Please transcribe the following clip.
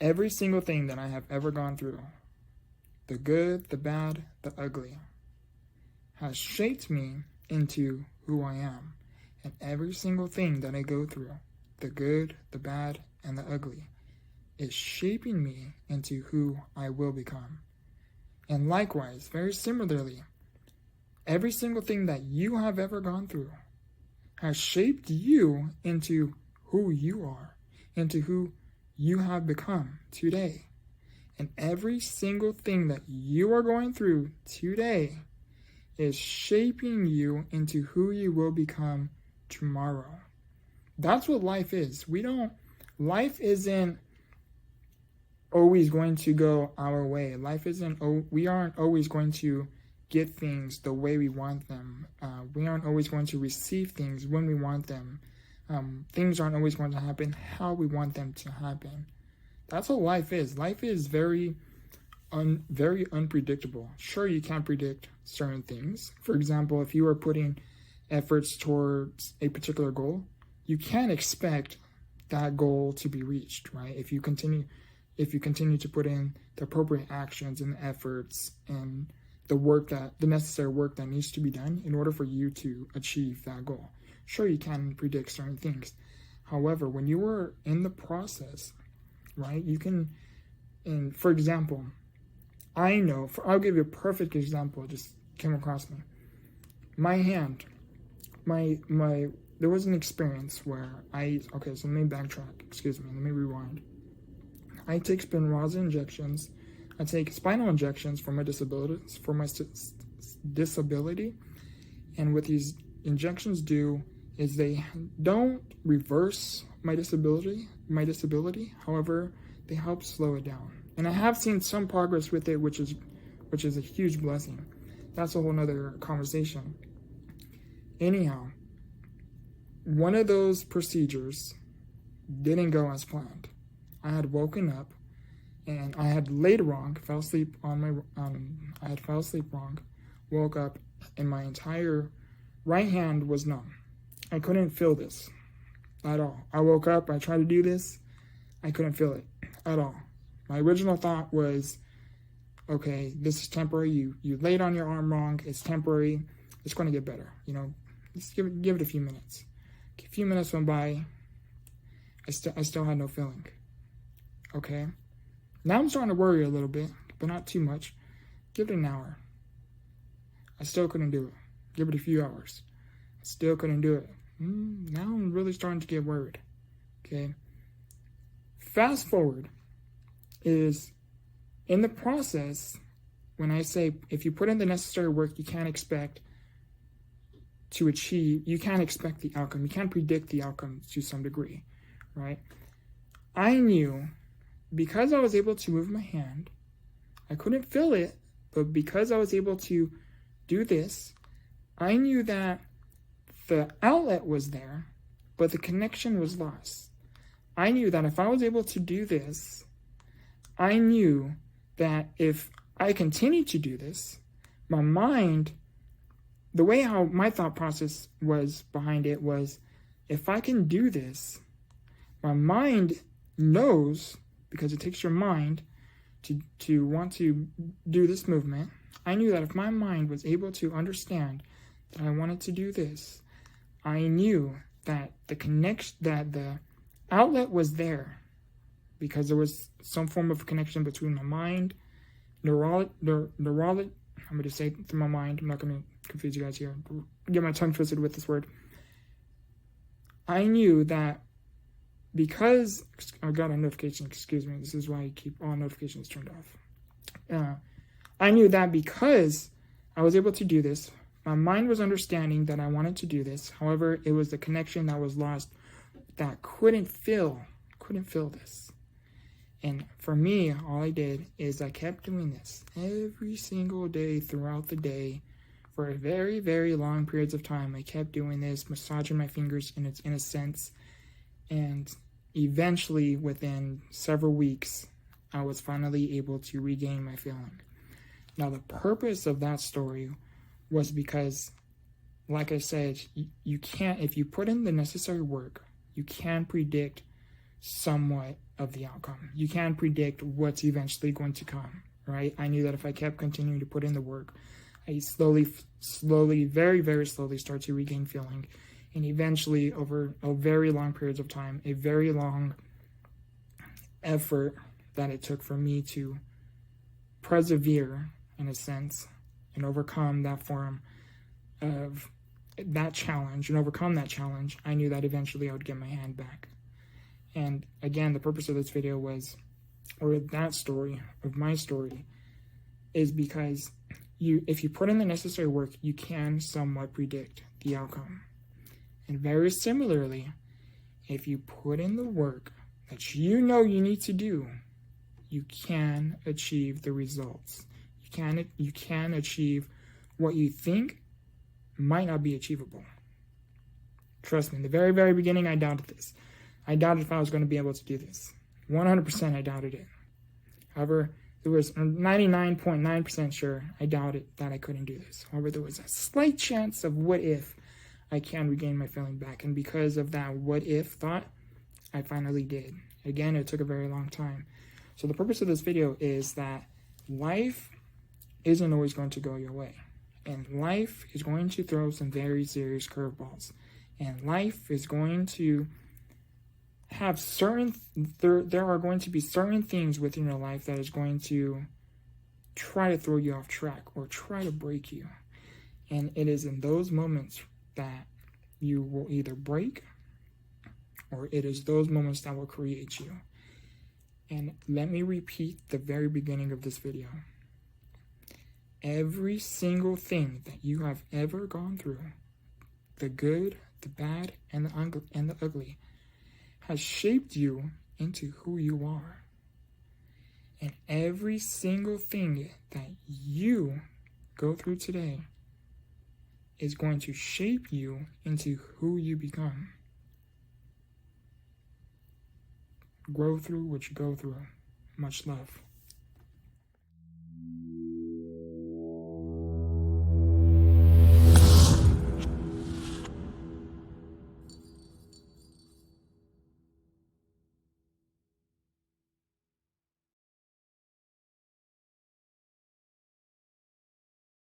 Every single thing that I have ever gone through, the good, the bad, the ugly, has shaped me into who I am. And every single thing that I go through, the good, the bad, and the ugly, is shaping me into who I will become. And likewise, very similarly, every single thing that you have ever gone through has shaped you into who you are, into who you have become today. And every single thing that you are going through today is shaping you into who you will become tomorrow. That's what life is. Life isn't always going to go our way. We aren't always going to get things the way we want them. We aren't always going to receive things when we want them. Things aren't always going to happen how we want them to happen. That's what life is. Life is very unpredictable. Sure, you can't predict certain things. For example, if you are putting efforts towards a particular goal, you can't expect that goal to be reached, right? If you continue to put in the appropriate actions and efforts and the necessary work that needs to be done in order for you to achieve that goal. Sure, you can predict certain things. However, when you are in the process, right, and for example, I'll give you a perfect example, it just came across me. My hand, there was an experience where so let me backtrack, let me rewind. I take Spinal injections, I take spinal injections for my disability, and what these injections do is they don't reverse my disability, however, they help slow it down. And I have seen some progress with it, which is a huge blessing. That's a whole nother conversation. Anyhow, one of those procedures didn't go as planned. I had woken up and I had laid wrong, fell asleep wrong, woke up, and my entire right hand was numb. I couldn't feel this at all. I woke up, I tried to do this, I couldn't feel it at all. My original thought was, okay, this is temporary. You laid on your arm wrong. It's temporary. It's going to get better. Just give it a few minutes. A few minutes went by. I still had no feeling. Okay. Now I'm starting to worry a little bit, but not too much. Give it an hour. I still couldn't do it. Give it a few hours. I still couldn't do it. Now I'm really starting to get worried. Okay. Fast forward is in the process, when I say if you put in the necessary work, you can't expect the outcome. You can't predict the outcome to some degree, right? I knew because I was able to move my hand, I couldn't feel it, but because I was able to do this, I knew that the outlet was there, but the connection was lost. I knew that if I was able to do this, I knew that if I continued to do this, my mind, the way how my thought process was behind it was, if I can do this, my mind knows, because it takes your mind to want to do this movement. I knew that if my mind was able to understand that I wanted to do this, I knew that the outlet was there, because there was some form of connection between my mind, I'm going to say it through my mind. I'm not going to confuse you guys here. Get my tongue twisted with this word. I knew that because I got a notification, excuse me. This is why I keep all notifications turned off. I knew that because I was able to do this, my mind was understanding that I wanted to do this. However, it was the connection that was lost that couldn't feel this. And for me, all I did is I kept doing this every single day throughout the day for a very, very long periods of time. I kept doing this, massaging my fingers in a sense. And eventually, within several weeks, I was finally able to regain my feeling. Now, the purpose of that story was because, like I said, you can't, if you put in the necessary work, you can't predict somewhat of the outcome. You can't predict what's eventually going to come, right? I knew that if I kept continuing to put in the work, I slowly, very, very slowly start to regain feeling. And eventually, over a very long periods of time, a very long effort that it took for me to persevere, in a sense, and overcome that form of that challenge, and overcome that challenge, I knew that eventually I would get my hand back. And again, the purpose of this video was, or that story, of my story, is because if you put in the necessary work, you can somewhat predict the outcome. And very similarly, if you put in the work that you know you need to do, you can achieve the results. You can achieve what you think might not be achievable. Trust me, in the very, very beginning, I doubted this. I doubted if I was going to be able to do this. 100% I doubted it. However, there was 99.9% sure I doubted that I couldn't do this. However, there was a slight chance of what if I can regain my feeling back. And because of that what if thought, I finally did. Again, it took a very long time. So the purpose of this video is that life isn't always going to go your way. And life is going to throw some very serious curveballs. And life is going to have there are going to be certain things within your life that is going to try to throw you off track or try to break you. And it is in those moments that you will either break, or it is those moments that will create you. And let me repeat the very beginning of this video. Every single thing that you have ever gone through, the good, the bad, and the ugly, has shaped you into who you are. And every single thing that you go through today is going to shape you into who you become. Grow through what you go through. Much love.